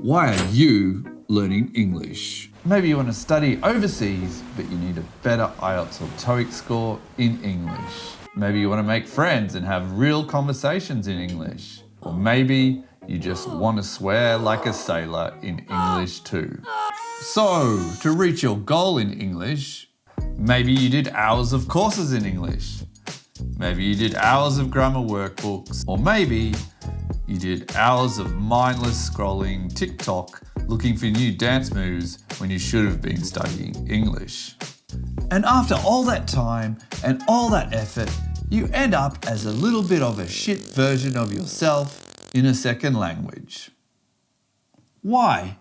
Why are you learning English? Maybe you want to study overseas, but you need a better IELTS or TOEIC score in English. Maybe you want to make friends and have real conversations in English. Or maybe you just want to swear like a sailor in English too. So, to reach your goal in English, maybe you did hours of courses in English. Maybe you did hours of grammar workbooks. Or maybe you did hours of mindless scrolling TikTok looking for new dance moves when you should have been studying English. And after all that time and all that effort, you end up as a little bit of a shit version of yourself in a second language. Why?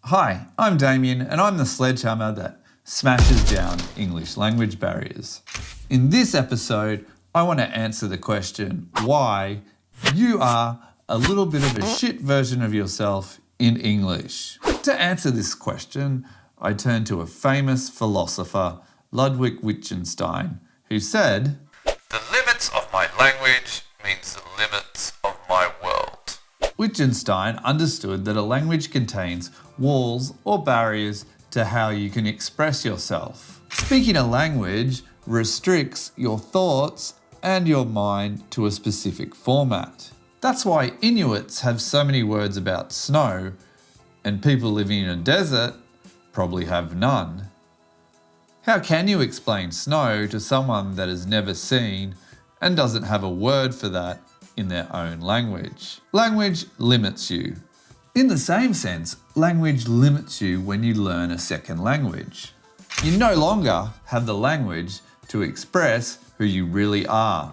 Hi, I'm Damien and I'm the sledgehammer that smashes down English language barriers. In this episode, I want to answer the question why you are a little bit of a shit version of yourself in English. To answer this question, I turn to a famous philosopher, Ludwig Wittgenstein, who said, "The limits of my language means the limits of my world." Wittgenstein understood that a language contains walls or barriers to how you can express yourself. Speaking a language restricts your thoughts and your mind to a specific format. That's why Inuits have so many words about snow, and people living in a desert probably have none. How can you explain snow to someone that has never seen and doesn't have a word for that in their own language? Language limits you. In the same sense, language limits you when you learn a second language. You no longer have the language to express who you really are.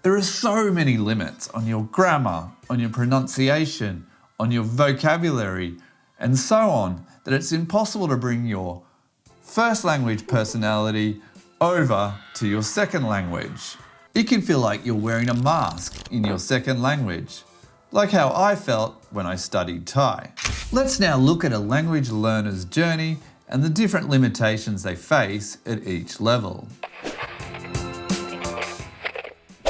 There are so many limits on your grammar, on your pronunciation, on your vocabulary, and so on, that it's impossible to bring your first language personality over to your second language. It can feel like you're wearing a mask in your second language, like how I felt when I studied Thai. Let's now look at a language learner's journey and the different limitations they face at each level.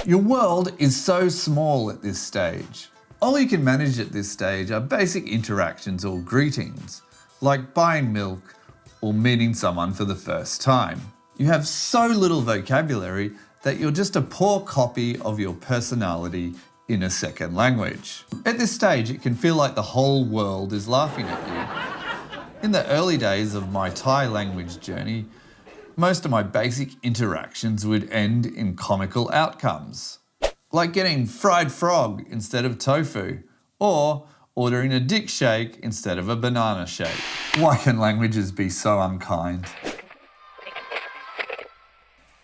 Your world is so small at this stage. All you can manage at this stage are basic interactions or greetings, like buying milk or meeting someone for the first time. You have so little vocabulary that you're just a poor copy of your personality in a second language. At this stage, it can feel like the whole world is laughing at you. In the early days of my Thai language journey, most of my basic interactions would end in comical outcomes, like getting fried frog instead of tofu, or ordering a dick shake instead of a banana shake. Why can languages be so unkind?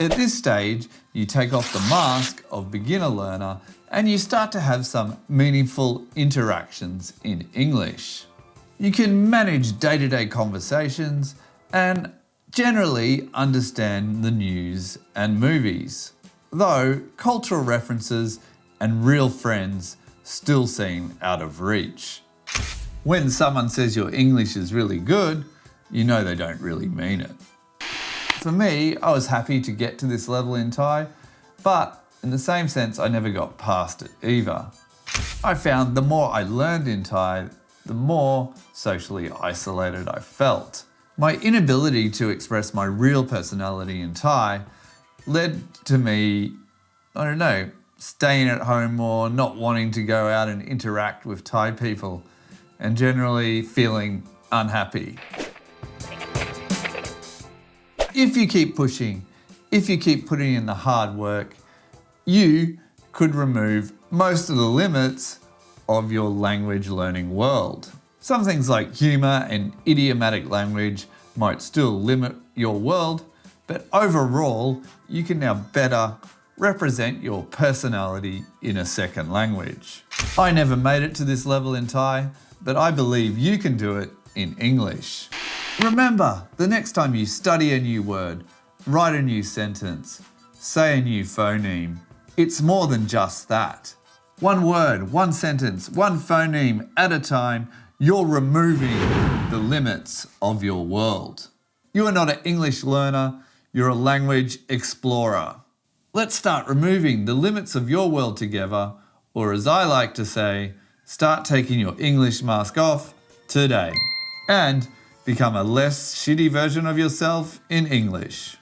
At this stage, you take off the mask of beginner learner and you start to have some meaningful interactions in English. You can manage day-to-day conversations and generally understand the news and movies, though cultural references and real friends still seem out of reach. When someone says your English is really good, you know they don't really mean it. For me, I was happy to get to this level in Thai, but in the same sense, I never got past it either. I found the more I learned in Thai, the more socially isolated I felt. My inability to express my real personality in Thai led to me, staying at home more, not wanting to go out and interact with Thai people, and generally feeling unhappy. If you keep pushing, if you keep putting in the hard work, you could remove most of the limits of your language learning world. Some things like humour and idiomatic language might still limit your world, but overall, you can now better represent your personality in a second language. I never made it to this level in Thai, but I believe you can do it in English. Remember, the next time you study a new word, write a new sentence, say a new phoneme, it's more than just that. One word, one sentence, one phoneme at a time, you're removing the limits of your world. You are not an English learner, you're a language explorer. Let's start removing the limits of your world together, or as I like to say, start taking your English mask off today and become a less shitty version of yourself in English.